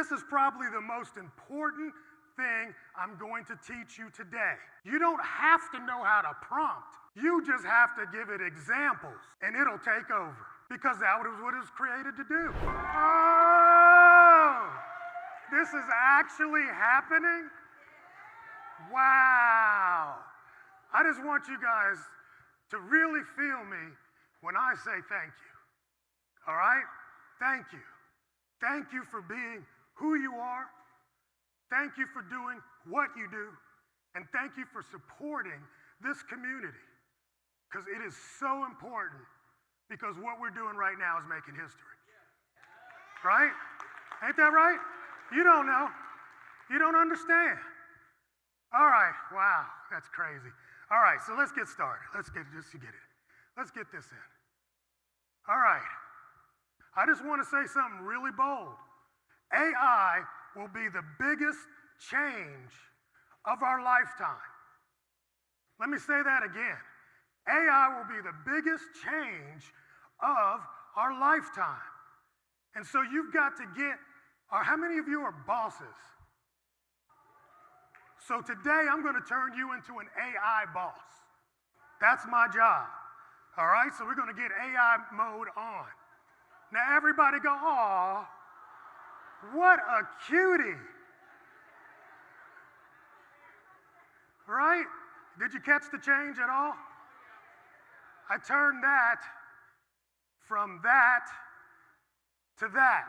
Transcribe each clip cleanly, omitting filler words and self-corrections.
this is probably the most important thing I'm going to teach you today. You don't have to know how to prompt. You just have to give it examples, and it'll take over, because that was what it was created to do. Oh, this is actually happening? Wow. I just want you guys to really feel me when I say thank you. All right? Thank you. Thank you for being who you are. Thank you for doing what you do. And thank you for supporting this community, because it is so important, because what we're doing right now is making history. Right? Ain't that right? You don't know. You don't understand. All right. Wow, that's crazy. All right, so let's get started. Let's get this in. All right. I just want to say something really bold. AI will be the biggest change of our lifetime. Let me say that again. AI will be the biggest change of our lifetime. And so you've got to get, or how many of you are bosses? So today I'm going to turn you into an AI boss. That's my job. All right, so we're going to get AI mode on. Now everybody go, aw, what a cutie. Right? Did you catch the change at all? I turned that from that to that.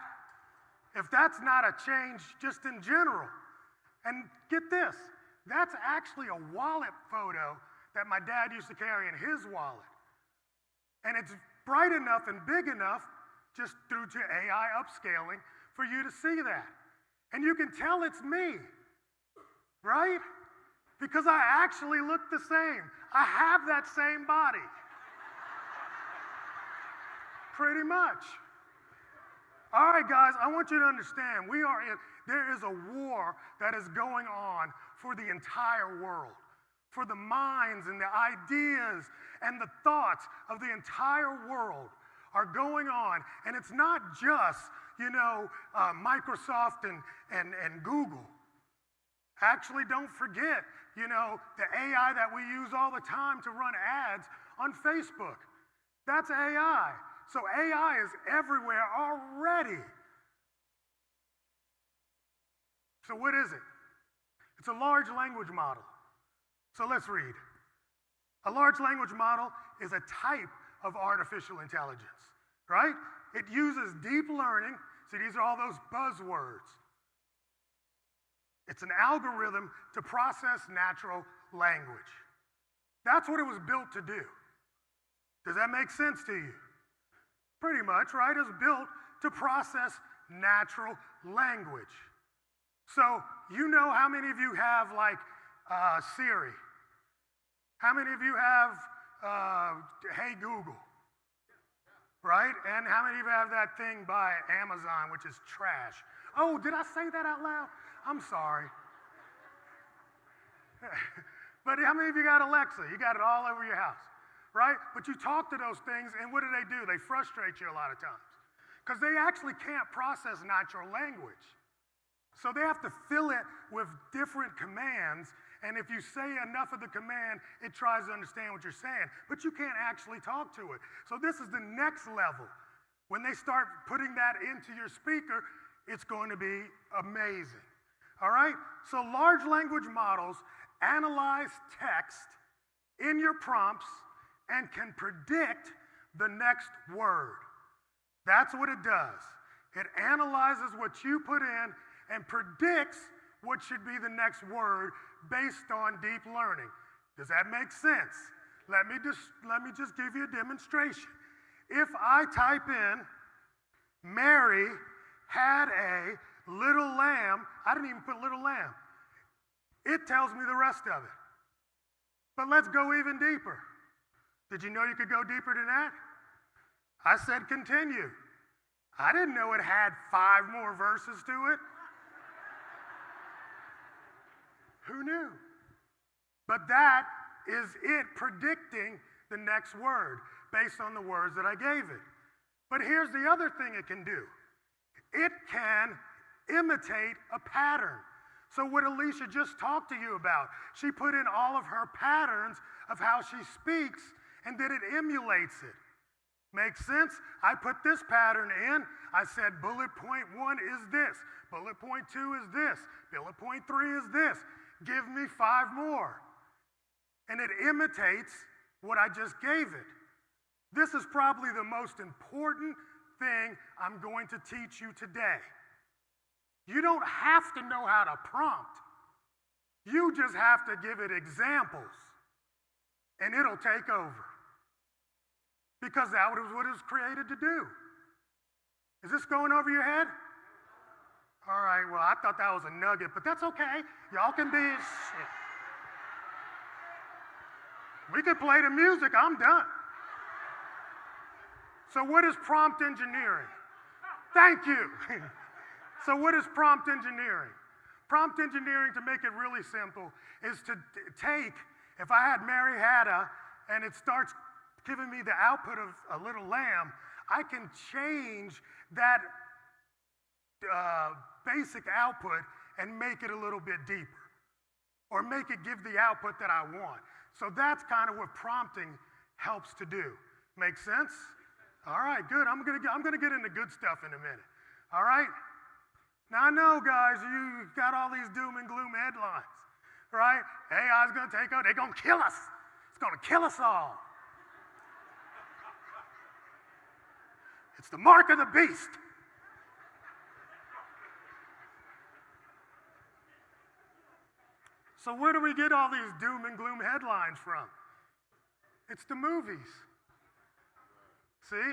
If that's not a change just in general, and get this, that's actually a wallet photo that my dad used to carry in his wallet. And it's bright enough and big enough, just through to AI upscaling, for you to see that. And you can tell it's me, right? Because I actually look the same. I have that same body. Pretty much. All right, guys, I want you to understand, there is a war that is going on for the entire world, for the minds and the ideas and the thoughts of the entire world are going on. And it's not just, Microsoft and Google. Actually, don't forget, the AI that we use all the time to run ads on Facebook. That's AI. So AI is everywhere already. So what is it? It's a large language model. So let's read. A large language model is a type of artificial intelligence, right? It uses deep learning. See, these are all those buzzwords. It's an algorithm to process natural language. That's what it was built to do. Does that make sense to you? Pretty much, right? It's built to process natural language. So, how many of you have Siri? How many of you have Hey Google? Right? And how many of you have that thing by Amazon, which is trash? Oh, did I say that out loud? I'm sorry. But how many of you got Alexa? You got it all over your house, right? But you talk to those things, and what do? They frustrate you a lot of times, because they actually can't process natural language. So they have to fill it with different commands, and if you say enough of the command, it tries to understand what you're saying, but you can't actually talk to it. So this is the next level. When they start putting that into your speaker, it's going to be amazing. All right? So large language models analyze text in your prompts and can predict the next word. That's what it does. It analyzes what you put in and predicts what should be the next word based on deep learning. Does that make sense? Let me just give you a demonstration. If I type in, Mary had a little lamb, I didn't even put little lamb. It tells me the rest of it. But let's go even deeper. Did you know you could go deeper than that? I said continue. I didn't know it had 5 more verses to it. Who knew? But that is it predicting the next word based on the words that I gave it. But here's the other thing it can do. It can imitate a pattern. So what Alicia just talked to you about, she put in all of her patterns of how she speaks, and then it emulates it. Makes sense? I put this pattern in. I said bullet point 1 is this. Bullet point 2 is this. Bullet point 3 is this. Give me 5 more. And it imitates what I just gave it. This is probably the most important thing I'm going to teach you today. You don't have to know how to prompt. You just have to give it examples, and it'll take over. Because that was what it was created to do. Is this going over your head? All right, well, I thought that was a nugget, but that's okay. Y'all can be shit. We could play the music, I'm done. So what is prompt engineering? Thank you. So what is prompt engineering? Prompt engineering, to make it really simple, is to take, if I had Mary Hadda and it starts giving me the output of a little lamb, I can change that basic output and make it a little bit deeper, or make it give the output that I want. So that's kind of what prompting helps to do. Make sense? All right, good. I'm gonna get into good stuff in a minute. All right? Now I know, guys, you got all these doom and gloom headlines, right? AI's gonna take over, they're gonna kill us. It's gonna kill us all. It's the mark of the beast. So where do we get all these doom and gloom headlines from? It's the movies. See?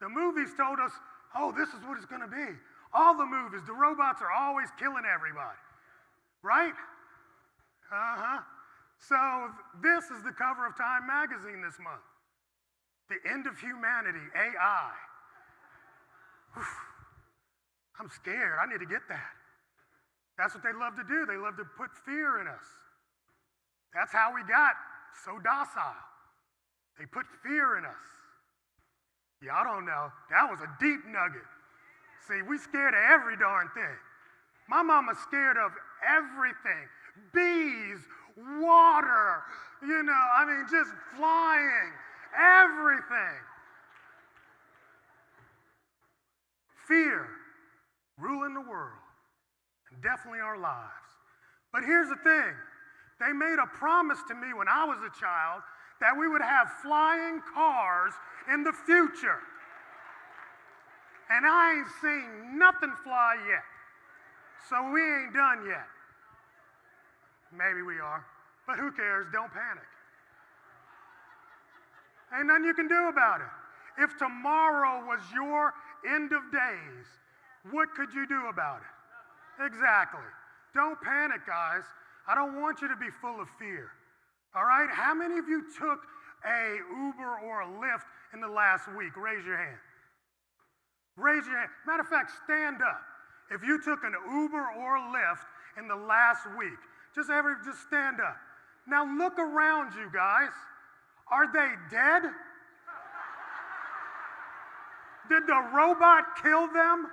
The movies told us, oh, this is what it's gonna be. All the movies, the robots are always killing everybody, right? So this is the cover of Time magazine this month. The end of humanity, AI. Whew. I'm scared, I need to get that. That's what they love to do. They love to put fear in us. That's how we got so docile. They put fear in us. Y'all don't know, that was a deep nugget. See, we scared of every darn thing. My mama's scared of everything. Bees, water, just flying, everything. Fear ruling the world, and definitely our lives. But here's the thing. They made a promise to me when I was a child that we would have flying cars in the future. And I ain't seen nothing fly yet. So we ain't done yet. Maybe we are, but who cares? Don't panic. Ain't nothing you can do about it. If tomorrow was your end of days, what could you do about it? Exactly. Don't panic, guys. I don't want you to be full of fear. All right? How many of you took a Uber or a Lyft in the last week? Raise your hand. Raise your hand. Matter of fact, stand up. If you took an Uber or a Lyft in the last week, just stand up. Now look around you, guys. Are they dead? Did the robot kill them?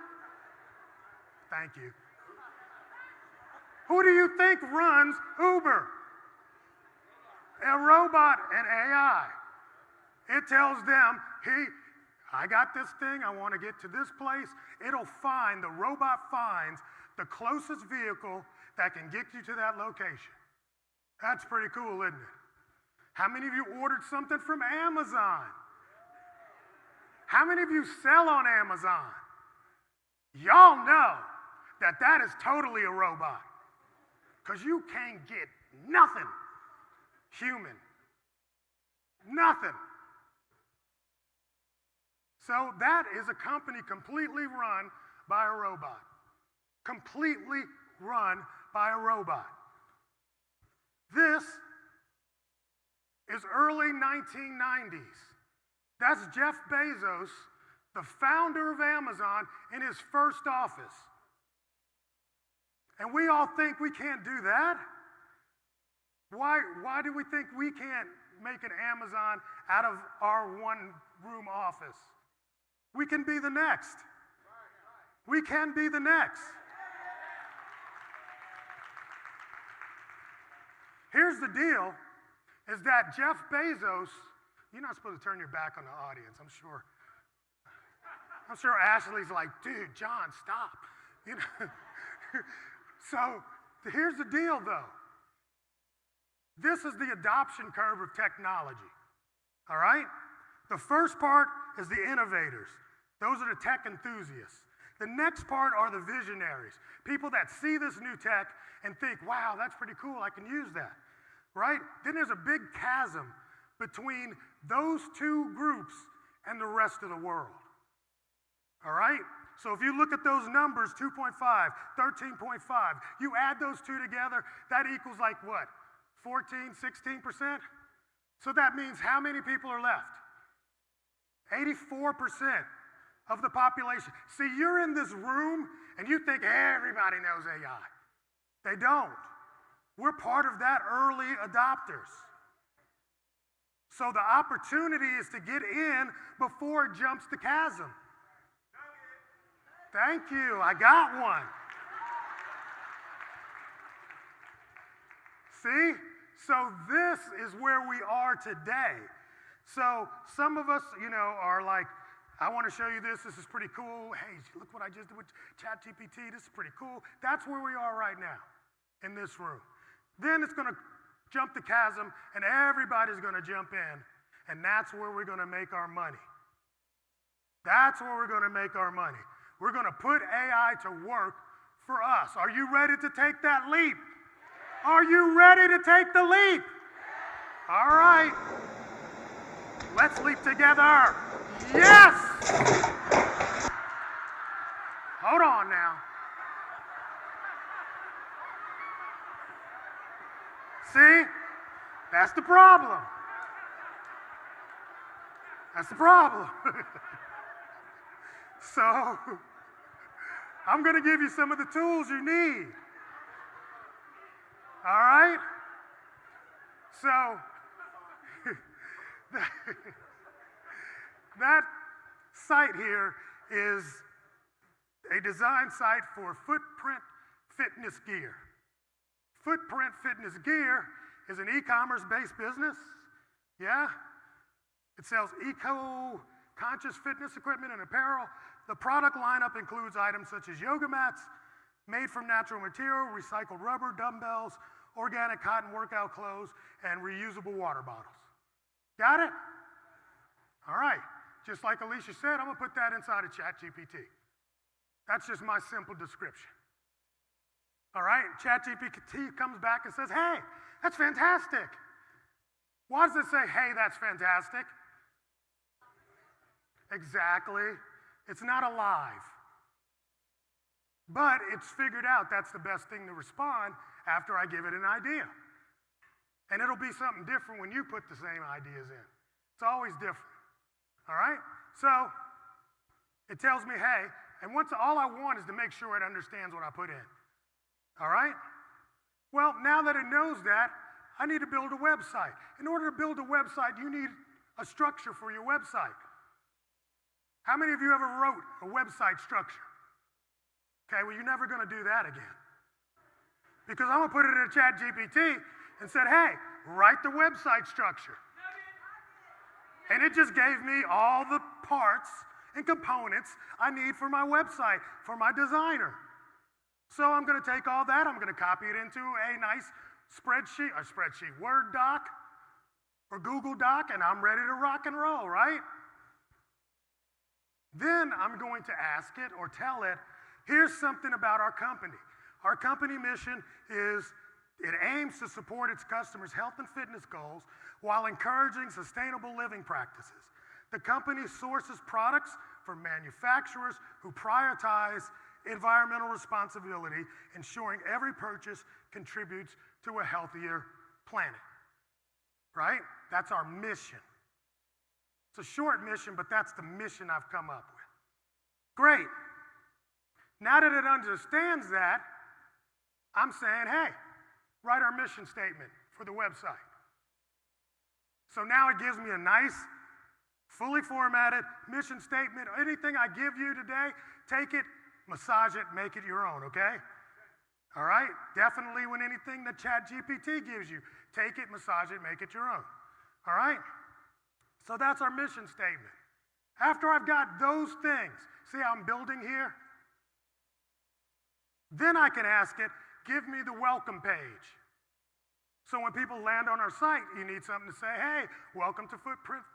Thank you. Who do you think runs Uber? A robot and AI. It tells them, hey, I got this thing, I want to get to this place. The robot finds the closest vehicle that can get you to that location. That's pretty cool, isn't it? How many of you ordered something from Amazon? How many of you sell on Amazon? Y'all know that that is totally a robot, because you can't get nothing human. Nothing. So that is a company completely run by a robot. Completely run by a robot. This is early 1990s. That's Jeff Bezos, the founder of Amazon, in his first office. And we all think we can't do that. Why do we think we can't make an Amazon out of our one-room office? We can be the next. We can be the next. Here's the deal, is that Jeff Bezos, you're not supposed to turn your back on the audience, I'm sure. I'm sure Ashley's like, dude, John, stop. You know? So here's the deal, though. This is the adoption curve of technology, all right? The first part is the innovators. Those are the tech enthusiasts. The next part are the visionaries, people that see this new tech and think, wow, that's pretty cool, I can use that, right? Then there's a big chasm between those two groups and the rest of the world, all right? So if you look at those numbers, 2.5, 13.5, you add those two together, that equals like what? 14, 16%? So that means how many people are left? 84% of the population. See, you're in this room and you think everybody knows AI. They don't. We're part of that early adopters. So the opportunity is to get in before it jumps the chasm. Thank you, I got one. See? So this is where we are today. So some of us, are like, I want to show you this. This is pretty cool. Hey, look what I just did with ChatGPT. This is pretty cool. That's where we are right now in this room. Then it's going to jump the chasm, and everybody's going to jump in, and that's where we're going to make our money. That's where we're going to make our money. We're going to put AI to work for us. Are you ready to take that leap? Are you ready to take the leap? All right. Let's leap together. Yes! Hold on now. See? That's the problem. That's the problem. So, I'm going to give you some of the tools you need. All right? So, that site here is a design site for Footprint Fitness Gear. Footprint Fitness Gear is an e-commerce based business. Yeah? It sells eco-conscious fitness equipment and apparel. The product lineup includes items such as yoga mats, made from natural material, recycled rubber, dumbbells, organic cotton workout clothes, and reusable water bottles. Got it? All right. Just like Alicia said, I'm going to put that inside of ChatGPT. That's just my simple description. All right? ChatGPT comes back and says, hey, that's fantastic. Why does it say, hey, that's fantastic? Exactly. It's not alive. But it's figured out that's the best thing to respond after I give it an idea. And it'll be something different when you put the same ideas in. It's always different. All right? So it tells me, hey, and all I want is to make sure it understands what I put in. All right? Well, now that it knows that, I need to build a website. In order to build a website, you need a structure for your website. How many of you ever wrote a website structure? Okay, well, you're never going to do that again. Because I'm going to put it in a ChatGPT and said, hey, write the website structure. And it just gave me all the parts and components I need for my website, for my designer. So I'm going to take all that, I'm going to copy it into a nice Word doc, or Google Doc, and I'm ready to rock and roll, right? Then I'm going to ask it or tell it, here's something about our company. Our company mission is it aims to support its customers' health and fitness goals while encouraging sustainable living practices. The company sources products from manufacturers who prioritize environmental responsibility, ensuring every purchase contributes to a healthier planet. Right? That's our mission. It's a short mission, but that's the mission I've come up with. Great. Now that it understands that, I'm saying, hey, write our mission statement for the website. So now it gives me a nice, fully formatted mission statement. Anything I give you today, take it, massage it, make it your own, okay? All right? Definitely when anything that ChatGPT gives you, take it, massage it, make it your own. All right? So that's our mission statement. After I've got those things, see how I'm building here? Then I can ask it, give me the welcome page. So when people land on our site, you need something to say, hey, welcome to Footprint,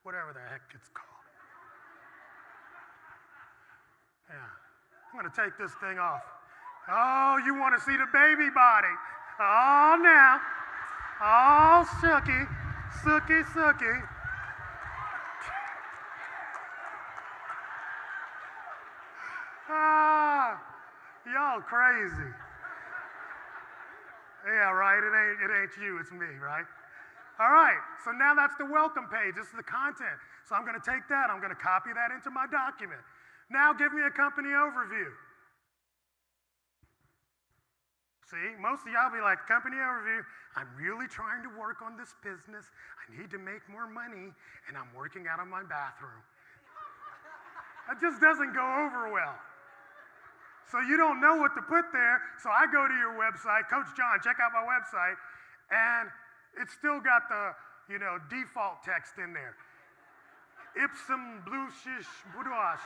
whatever the heck it's called. Yeah, I'm gonna take this thing off. Oh, you wanna see the baby body. Oh, now. Oh, sookie, sookie, sookie. Ah, y'all crazy. Yeah, right, it ain't you, it's me, right? All right, so now that's the welcome page. This is the content. So I'm gonna take that, I'm gonna copy that into my document. Now give me a company overview. See, most of y'all be like, company overview, I'm really trying to work on this business. I need to make more money, and I'm working out of my bathroom. That just doesn't go over well. So you don't know what to put there, so I go to your website, Coach John, check out my website, and it's still got the, default text in there. Ipsum blushish buduash.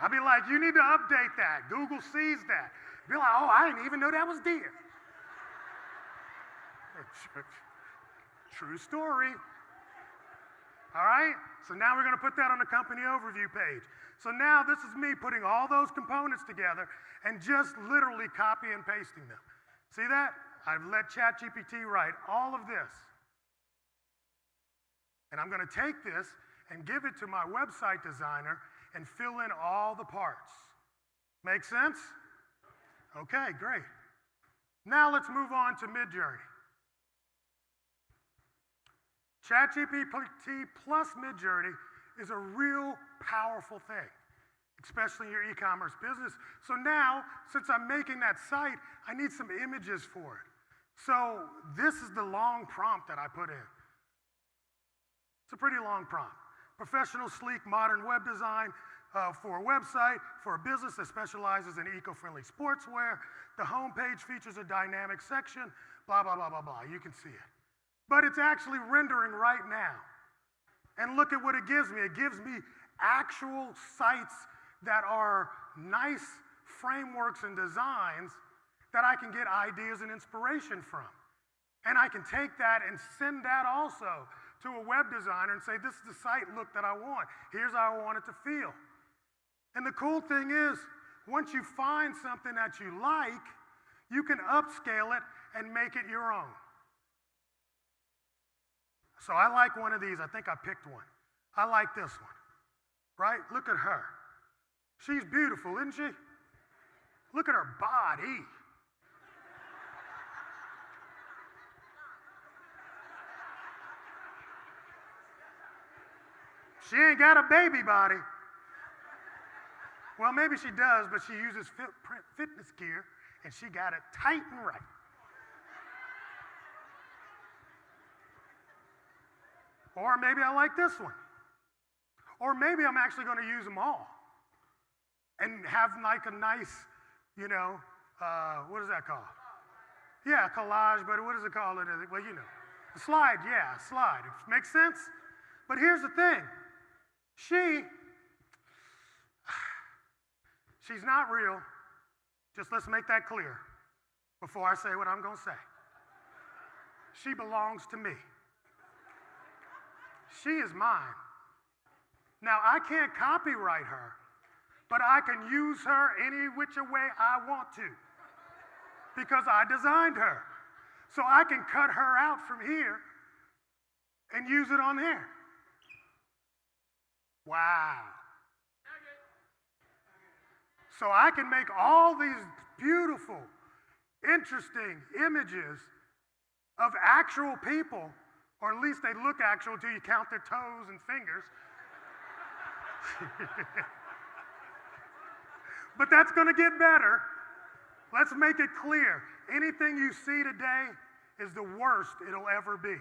I'd be like, you need to update that. Google sees that. Be like, oh, I didn't even know that was there. True story. All right? So now we're going to put that on the company overview page. So now this is me putting all those components together and just literally copy and pasting them. See that? I've let ChatGPT write all of this. And I'm going to take this and give it to my website designer and fill in all the parts. Make sense? Okay, great. Now let's move on to Midjourney. ChatGPT plus Midjourney is a real powerful thing, especially in your e-commerce business. So now, since I'm making that site, I need some images for it. So this is the long prompt that I put in. It's a pretty long prompt. Professional, sleek, modern web design for a website, for a business that specializes in eco-friendly sportswear. The homepage features a dynamic section, blah, blah, blah, blah, blah. You can see it. But it's actually rendering right now. And look at what it gives me. It gives me actual sites that are nice frameworks and designs that I can get ideas and inspiration from. And I can take that and send that also to a web designer and say, this is the site look that I want. Here's how I want it to feel. And the cool thing is, once you find something that you like, you can upscale it and make it your own. So I like one of these. I think I picked one. I like this one, right? Look at her. She's beautiful, isn't she? Look at her body. She ain't got a baby body. Well, maybe she does, but she uses fitness gear, and she got it tight and right. Or maybe I like this one. Or maybe I'm actually going to use them all and have like a nice, what is that called? Yeah, collage, but what is it called? Well, a slide, yeah, a slide. It makes sense? But here's the thing. She's not real. Just let's make that clear before I say what I'm going to say. She belongs to me. She is mine. Now, I can't copyright her, but I can use her any which way I want to because I designed her. So I can cut her out from here and use it on there. Wow. So I can make all these beautiful, interesting images of actual people, or at least they look actual until you count their toes and fingers. But that's going to get better. Let's make it clear. Anything you see today is the worst it'll ever be.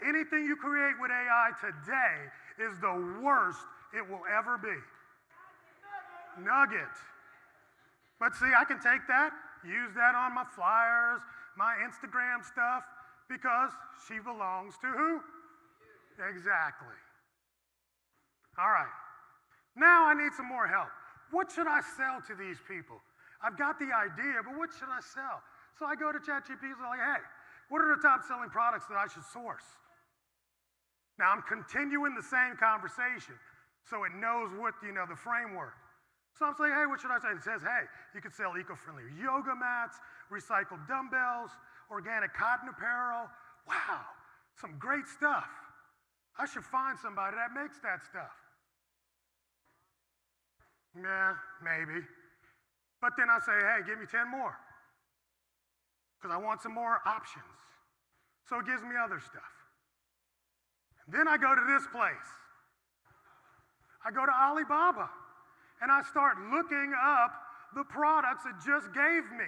Anything you create with AI today is the worst it will ever be. Nugget. But see, I can take that, use that on my flyers, my Instagram stuff, because she belongs to who? Exactly. All right. Now I need some more help. What should I sell to these people? I've got the idea, but what should I sell? So I go to ChatGPT and I'm like, hey, what are the top selling products that I should source? Now I'm continuing the same conversation so it knows what, the framework. So I'm saying, hey, what should I say? It says, hey, you can sell eco-friendly yoga mats, recycled dumbbells, organic cotton apparel. Wow, some great stuff. I should find somebody that makes that stuff. Yeah, maybe. But then I say, hey, give me 10 more. Because I want some more options. So it gives me other stuff. Then I go to this place. I go to Alibaba. And I start looking up the products it just gave me.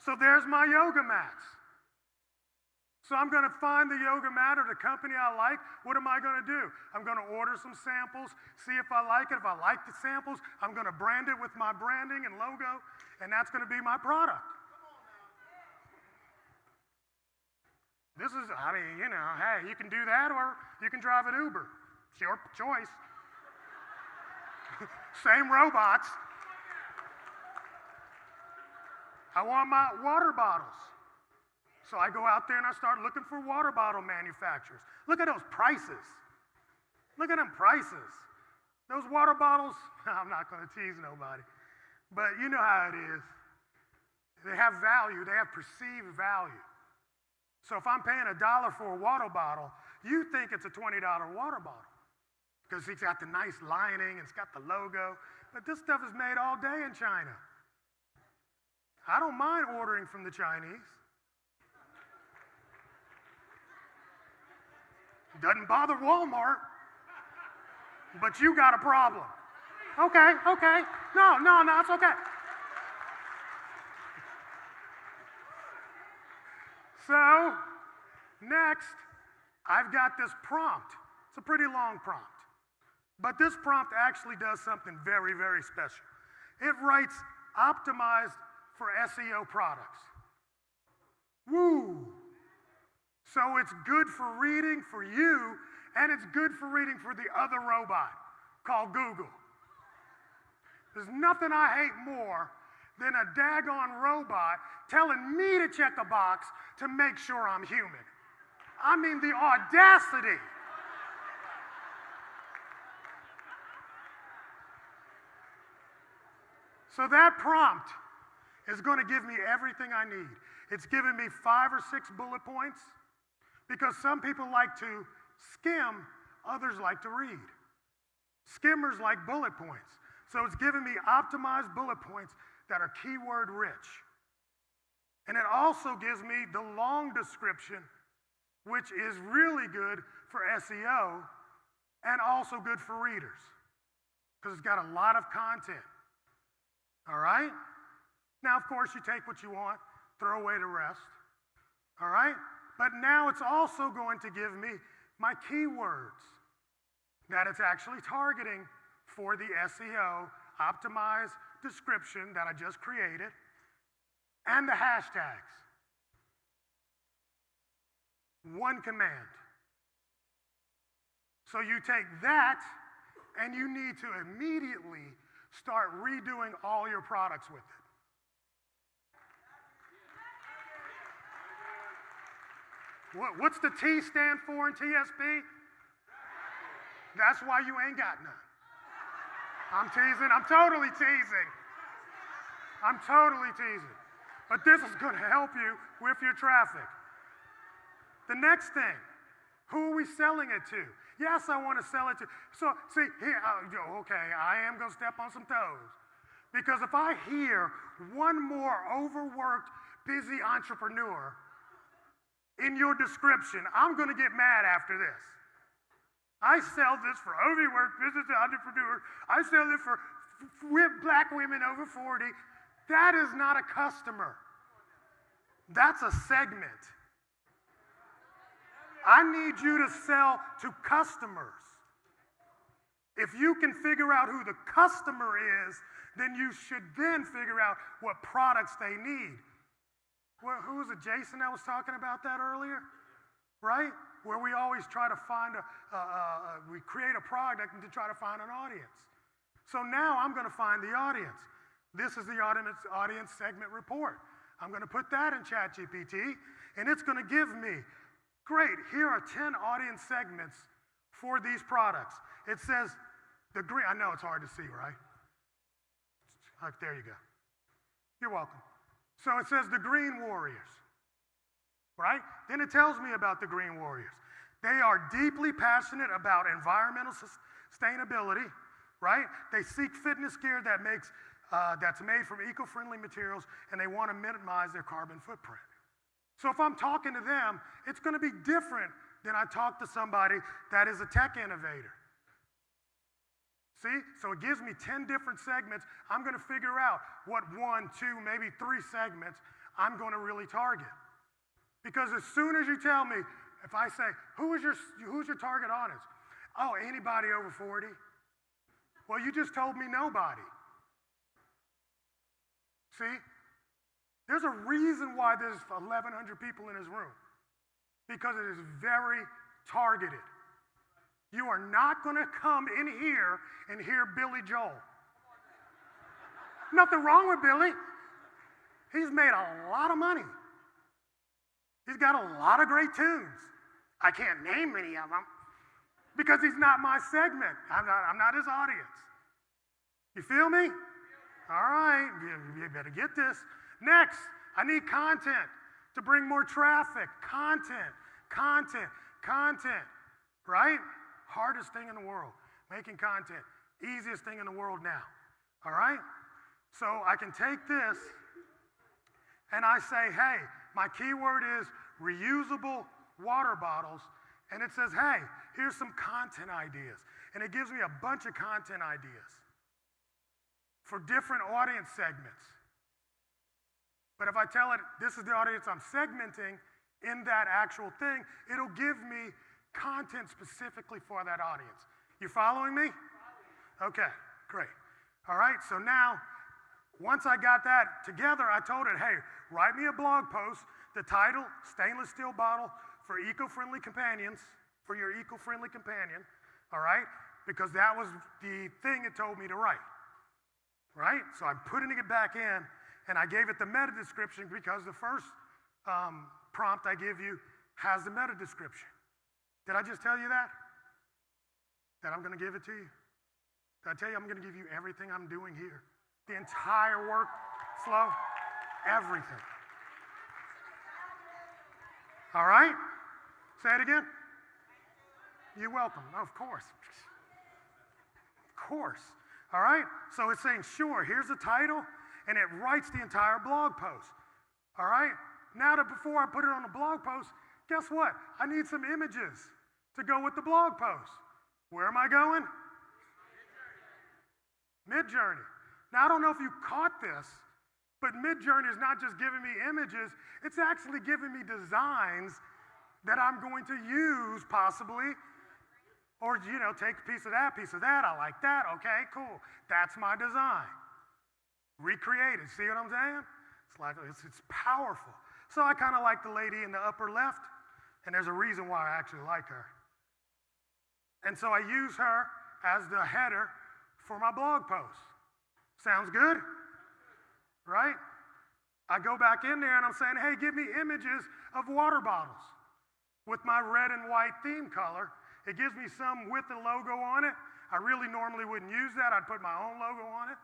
So there's my yoga mats. So I'm going to find the yoga mat or the company I like. What am I going to do? I'm going to order some samples, see if I like it. If I like the samples, I'm going to brand it with my branding and logo, and that's going to be my product. This is, hey, you can do that or you can drive an Uber. It's your choice. Same robots. I want my water bottles. So I go out there and I start looking for water bottle manufacturers. Look at those prices. Look at them prices. Those water bottles, I'm not going to tease nobody, but you know how it is. They have value. They have perceived value. So if I'm paying $1 for a water bottle, you think it's a $20 water bottle because it's got the nice lining, it's got the logo, but this stuff is made all day in China. I don't mind ordering from the Chinese. Doesn't bother Walmart, but you got a problem. Okay. No, it's okay. So, next, I've got this prompt. It's a pretty long prompt. But this prompt actually does something very, very special. It writes optimized for SEO products. Woo! So it's good for reading for you, and it's good for reading for the other robot called Google. There's nothing I hate more than a daggone robot telling me to check a box to make sure I'm human. I mean, the audacity. So that prompt is going to give me everything I need. It's giving me 5 or 6 bullet points because some people like to skim, others like to read. Skimmers like bullet points. So it's giving me optimized bullet points that are keyword rich. And it also gives me the long description, which is really good for SEO and also good for readers because it's got a lot of content. All right? Now, of course, you take what you want, throw away the rest. All right? But now it's also going to give me my keywords that it's actually targeting for the SEO optimized description that I just created and the hashtags. One command. So you take that and you need to immediately start redoing all your products with it. What's the T stand for in TSP? That's why you ain't got none. I'm teasing. I'm totally teasing. I'm totally teasing. But this is going to help you with your traffic. The next thing, who are we selling it to? Yes, I want to sell it to. So, see, here, okay, I am going to step on some toes. Because if I hear one more overworked, busy entrepreneur in your description, I'm going to get mad after this. I sell this for overworked business entrepreneurs. I sell it for black women over 40. That is not a customer. That's a segment. I need you to sell to customers. If you can figure out who the customer is, then you should then figure out what products they need. Well, who was it, Jason, that was talking about that earlier? Right? Where we always try to find we create a product and to try to find an audience. So now I'm going to find the audience. This is the audience segment report. I'm going to put that in ChatGPT, and it's going to give me, great, here are 10 audience segments for these products. It says the green, I know it's hard to see, right? There you go. You're welcome. So it says the Green Warriors, right? Then it tells me about the Green Warriors. They are deeply passionate about environmental sustainability, right? They seek fitness gear that's made from eco-friendly materials, and they want to minimize their carbon footprint. So if I'm talking to them, it's going to be different than I talk to somebody that is a tech innovator. See? So it gives me 10 different segments. I'm going to figure out what 1, 2, maybe 3 segments I'm going to really target. Because as soon as you tell me, if I say, who's your target audience? Oh, anybody over 40? Well, you just told me nobody. See? There's a reason why there's 1,100 people in this room. Because it is very targeted. You are not going to come in here and hear Billy Joel. Nothing wrong with Billy. He's made a lot of money. He's got a lot of great tunes. I can't name any of them because he's not my segment. I'm not his audience. You feel me? All right, you better get this. Next, I need content to bring more traffic. Content, right? Hardest thing in the world, making content. Easiest thing in the world now, all right? So I can take this and I say, hey, my keyword is reusable water bottles, and it says, hey, here's some content ideas. And it gives me a bunch of content ideas for different audience segments. But if I tell it, this is the audience I'm segmenting in that actual thing, it'll give me content specifically for that audience. You following me? Okay, great. All right, so now, once I got that together, I told it, hey, write me a blog post, the title, stainless steel bottle for eco-friendly companions, for your eco-friendly companion, all right? Because that was the thing it told me to write, right? So I'm putting it back in, and I gave it the meta description because the first prompt I give you has the meta description. Did I just tell you that? That I'm going to give it to you? Did I tell you I'm going to give you everything I'm doing here? The entire workflow, everything. All right? Say it again. You're welcome. Of course. Of course. All right? So it's saying, sure, here's the title, and it writes the entire blog post. All right? Now that before I put it on the blog post, guess what? I need some images to go with the blog post. Where am I going? Midjourney. Now, I don't know if you caught this, but Midjourney is not just giving me images, it's actually giving me designs that I'm going to use possibly, or, take a piece of that, I like that, okay, cool. That's my design. Recreate it, see what I'm saying? It's powerful. So I kind of like the lady in the upper left, and there's a reason why I actually like her. And so I use her as the header for my blog post. Sounds good? Right? I go back in there and I'm saying, hey, give me images of water bottles with my red and white theme color. It gives me some with the logo on it. I really normally wouldn't use that. I'd put my own logo on it.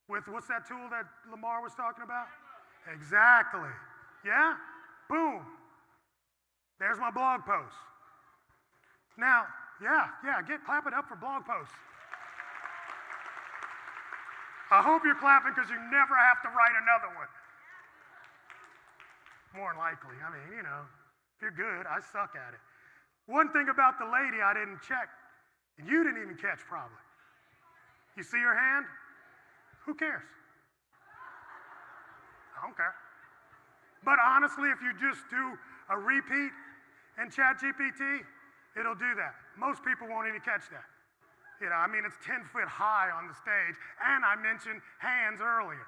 With, what's that tool that Lamar was talking about? Exactly. Yeah? Boom. There's my blog post. Now, clap it up for blog posts. I hope you're clapping because you never have to write another one. More than likely. I mean, if you're good, I suck at it. One thing about the lady I didn't check, and you didn't even catch probably. You see her hand? Who cares? I don't care. But honestly, if you just do a repeat in ChatGPT, it'll do that. Most people won't even catch that. I mean, it's 10 foot high on the stage, and I mentioned hands earlier,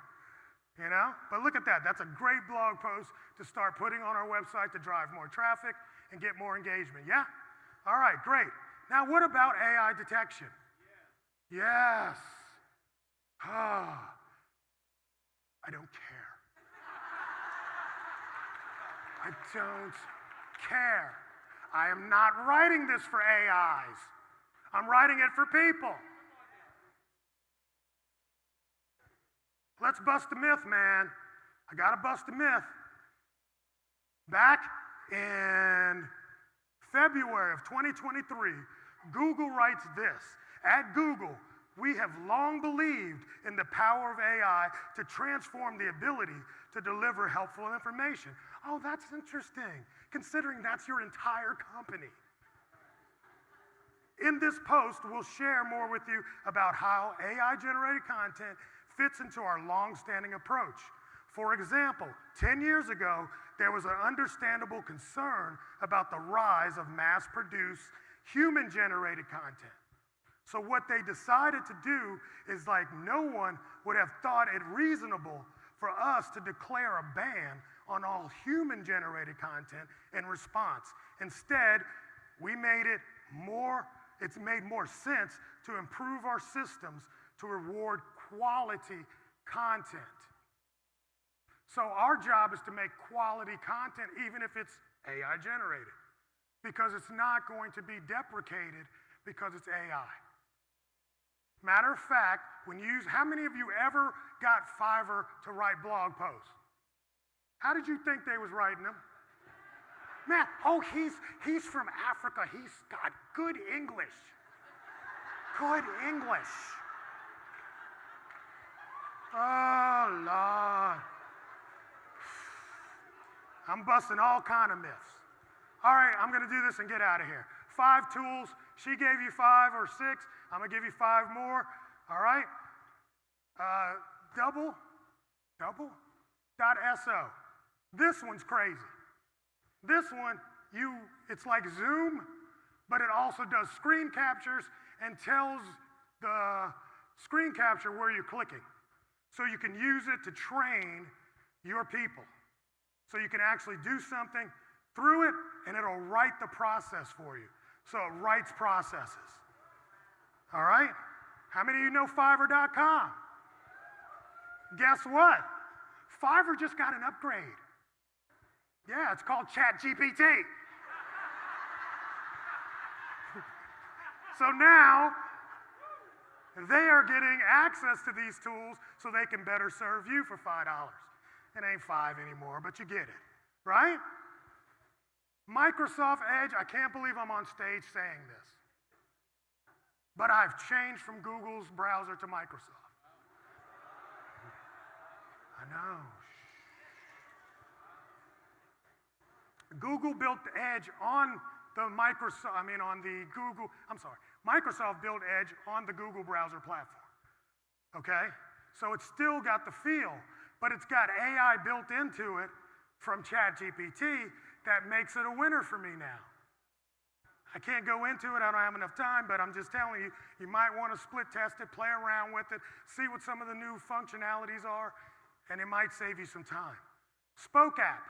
But look at that. That's a great blog post to start putting on our website to drive more traffic and get more engagement, yeah? All right, great. Now, what about AI detection? Yes. Ah, I don't care. I don't care. I am not writing this for AIs. I'm writing it for people. Let's bust a myth, man. I gotta bust a myth. Back in February of 2023, Google writes this. At Google, we have long believed in the power of AI to transform the ability to deliver helpful information. Oh, that's interesting, considering that's your entire company. In this post, we'll share more with you about how AI-generated content fits into our long-standing approach. For example, 10 years ago, there was an understandable concern about the rise of mass-produced, human-generated content. So what they decided to do is no one would have thought it reasonable for us to declare a ban on all human-generated content in response. Instead, it's made more sense to improve our systems to reward quality content. So our job is to make quality content even if it's AI generated, because it's not going to be deprecated because it's AI. Matter of fact, how many of you ever got Fiverr to write blog posts? How did you think they was writing them? Man, he's from Africa. He's got good English. Good English. Oh, Lord. I'm busting all kind of myths. All right, I'm going to do this and get out of here. 5 tools. She gave you 5 or 6. I'm going to give you 5 more. All right? Double.so. This one's crazy. This one, it's like Zoom, but it also does screen captures and tells the screen capture where you're clicking. So you can use it to train your people. So you can actually do something through it, and it'll write the process for you. So it writes processes. All right? How many of you know Fiverr.com? Guess what? Fiverr just got an upgrade. Yeah, it's called ChatGPT. So now, they are getting access to these tools so they can better serve you for $5. It ain't 5 anymore, but you get it, right? Microsoft Edge, I can't believe I'm on stage saying this, but I've changed from Google's browser to Microsoft. I know. Google built Edge on the Microsoft built Edge on the Google browser platform, okay? So it's still got the feel, but it's got AI built into it from ChatGPT that makes it a winner for me now. I can't go into it, I don't have enough time, but I'm just telling you, you might want to split test it, play around with it, see what some of the new functionalities are, and it might save you some time. Spoke app.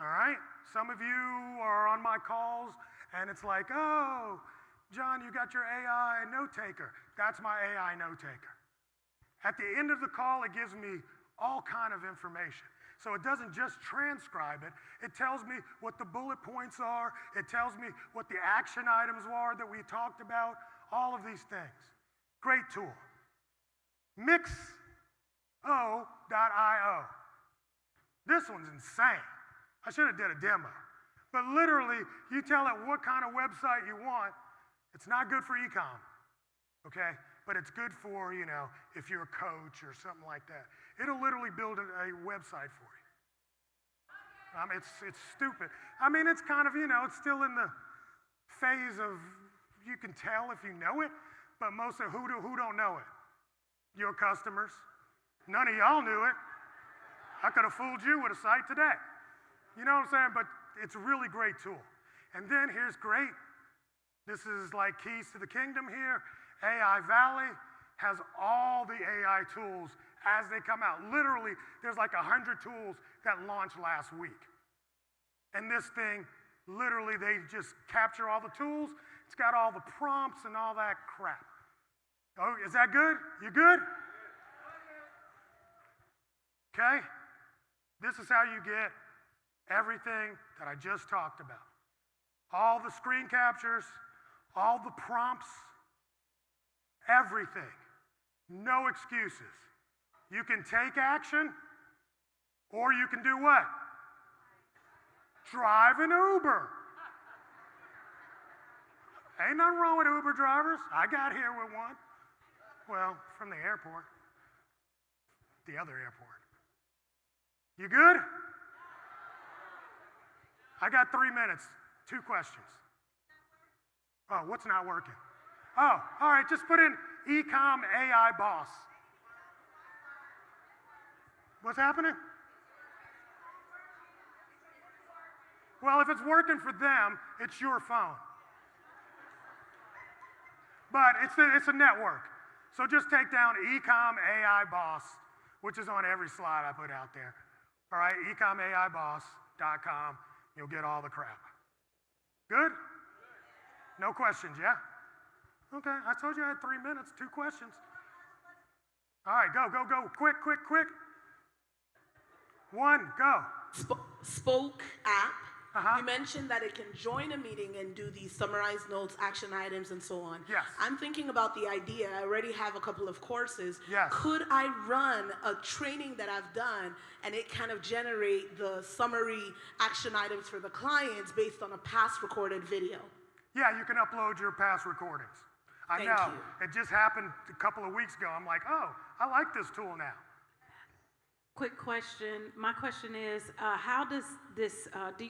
All right? Some of you are on my calls, and it's like, oh, John, you got your AI note taker. That's my AI note taker. At the end of the call, it gives me all kind of information. So it doesn't just transcribe it. It tells me what the bullet points are. It tells me what the action items are that we talked about, all of these things. Great tool. Mixo.io. This one's insane. I should have did a demo. But literally, you tell it what kind of website you want. It's not good for e-com, okay? But it's good for, if you're a coach or something like that. It'll literally build a website for you. It's stupid. It's kind of, it's still in the phase of, you can tell if you know it, but most of who don't know it? Your customers. None of y'all knew it. I could have fooled you with a site today. You know what I'm saying? But it's a really great tool. And then here's great. This is like keys to the kingdom here. AI Valley has all the AI tools as they come out. Literally, there's like 100 tools that launched last week. And this thing, literally, they just capture all the tools. It's got all the prompts and all that crap. Oh, is that good? You good? Okay? This is how you get everything that I just talked about. All the screen captures, all the prompts, everything. No excuses. You can take action, or you can do what? Drive an Uber. Ain't nothing wrong with Uber drivers. I got here with one. Well, from the airport. The other airport. You good? I got 3 minutes. 2 questions. Oh, what's not working? Oh, all right, just put in eCom AI boss. What's happening? Well, if it's working for them, it's your phone. But it's a network. So just take down eCom AI boss, which is on every slide I put out there. All right, ecomaiboss.com. You'll get all the crap. Good? No questions, yeah? Okay, I told you I had 3 minutes, 2 questions. All right, go. Quick. 1, go. Spoke app. You mentioned that it can join a meeting and do these summarized notes, action items, and so on. Yes. I'm thinking about the idea. I already have a couple of courses. Yes. Could I run a training that I've done and it kind of generate the summary action items for the clients based on a past recorded video? Yeah, you can upload your past recordings. I know. It just happened a couple of weeks ago. I'm like, oh, I like this tool now. Quick question. My question is, how does this,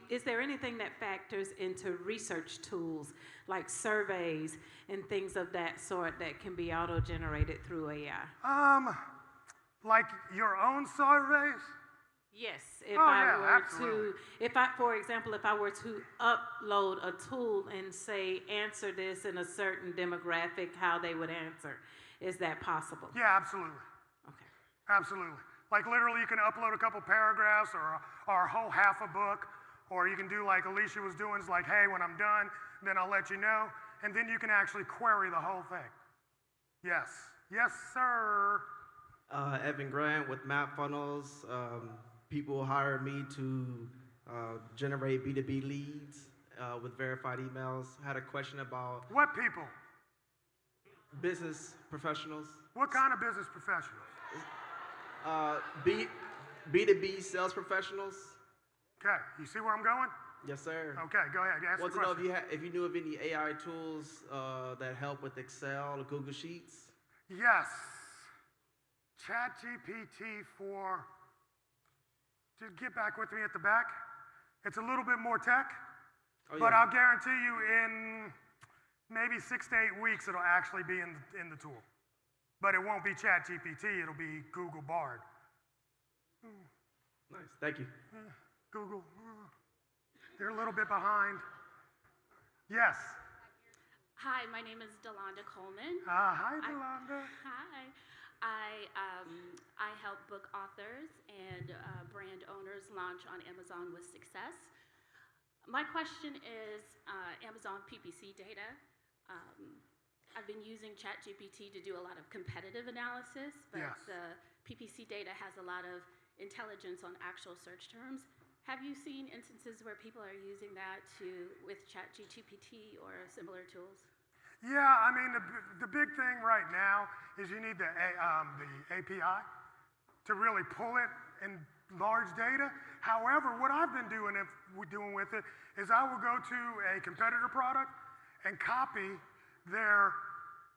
is there anything that factors into research tools like surveys and things of that sort that can be auto-generated through AI? Like your own surveys? Yes. For example, if I were to upload a tool and say, answer this in a certain demographic, how they would answer, is that possible? Yeah, absolutely. Okay. Absolutely. Like literally you can upload a couple paragraphs or a whole half a book, or you can do like Alicia was doing, is like, hey, when I'm done, then I'll let you know, and then you can actually query the whole thing. Yes. Yes, sir. Evan Grant with Map Funnels. People hire me to generate B2B leads with verified emails. I had a question about What people? business professionals. What kind of business professionals? B2B sales professionals. Okay, you see where I'm going? Yes, sir. Okay, go ahead. Ask the Want to know question. if you knew of any AI tools that help with Excel or Google Sheets? Yes. ChatGPT just get back with me at the back. It's a little bit more tech, but I'll guarantee you in maybe 6 to 8 weeks it'll actually be in the tool. But it won't be ChatGPT, it'll be Google Bard. Nice, thank you. Google, they're a little bit behind. Yes. Hi, my name is Delonda Coleman. Hi, Delonda. Hi. I help book authors and brand owners launch on Amazon with success. My question is Amazon PPC data. I've been using ChatGPT to do a lot of competitive analysis, but Yes. the PPC data has a lot of intelligence on actual search terms. Have you seen instances where people are using that with ChatGPT or similar tools? Yeah, I mean, the big thing right now is you need the API to really pull it in large data. However, what I've been doing with it is I will go to a competitor product and copy their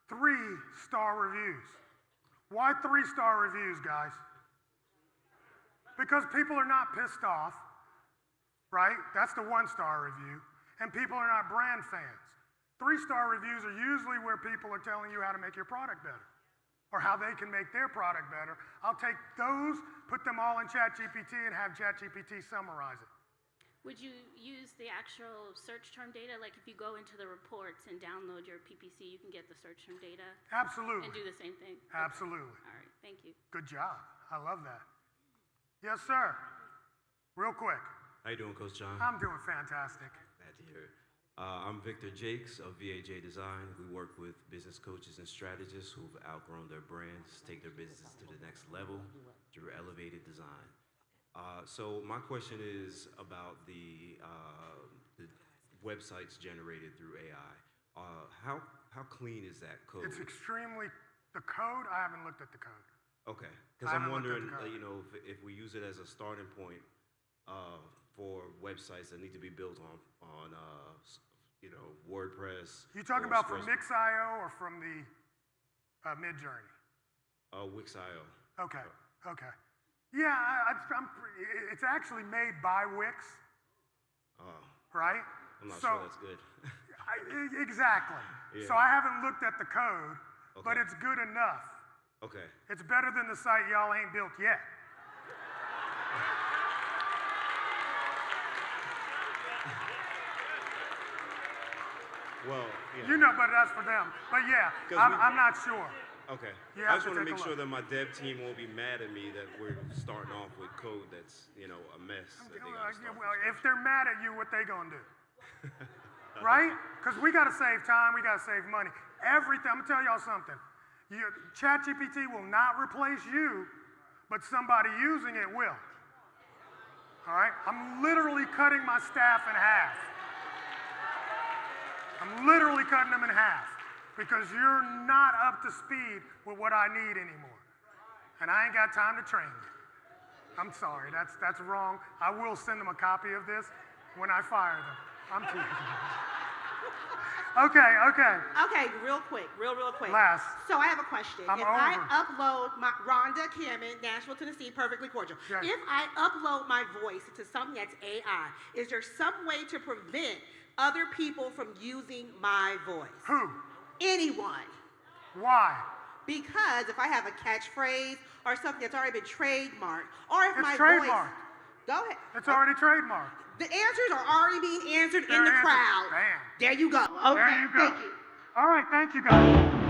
3-star reviews. Why 3-star reviews, guys? Because people are not pissed off, right? That's the 1-star review. And people are not brand fans. 3-star reviews are usually where people are telling you how to make your product better or how they can make their product better. I'll take those, put them all in ChatGPT and have ChatGPT summarize it. would you use the actual search term data? Like if you go into the reports and download your PPC, you can get the search term data Absolutely. and do the same thing? Okay. Absolutely. All right, thank you. Good job. I love that. Yes, sir. Real quick. How you doing, Coach John? I'm doing fantastic. Glad to hear it. I'm Victor Jakes of VAJ Design. We work with business coaches and strategists who've outgrown their brands, take their business to the next level through elevated design. So my question is about the websites generated through AI. How clean is that code? It's extremely, the code, I haven't looked at the code. Okay, because I I'm haven't looked at wondering, the code. you know, if we use it as a starting point for websites that need to be built on you know, WordPress. You talking or about from Express- Mix.io or from the Midjourney? Wix.io. Okay, okay. Yeah, it's actually made by Wix, right? I'm not So- sure that's good. Exactly. Yeah. So I haven't looked at the code, but Okay. it's good enough. Okay. It's better than the site y'all ain't built yet. Well, yeah. You know, but that's for them. But yeah, 'Cause I'm not sure. Okay. You I have just to want to take a make sure look. that my dev team won't be mad at me that we're starting off with code that's, you know, a mess. That they gotta start Well, from if they're mad at you, what they gonna do? Right? Because we gotta save time, we gotta save money. Everything, I'm gonna tell y'all something. ChatGPT will not replace you, but somebody using it will. All right? I'm literally cutting my staff in half. I'm literally cutting them in half because you're not up to speed with what I need anymore. And I ain't got time to train you. I'm sorry, that's wrong. I will send them a copy of this when I fire them. I'm teasing. Okay. Okay, real quick. Last. So I have a question. I'm if I over. upload my Rhonda Cameron, Nashville, Tennessee, perfectly cordial. Yes. If I upload my voice to something that's AI, is there some way to prevent other people from using my voice? Who? Anyone. Why? Because if I have a catchphrase or something that's already been trademarked, or if It's my trademarked. voice. Go ahead. It's already trademarked. The answers are already being answered in They're the answered. crowd. Bam. There you go. Okay, There you go. thank you. All right, thank you guys.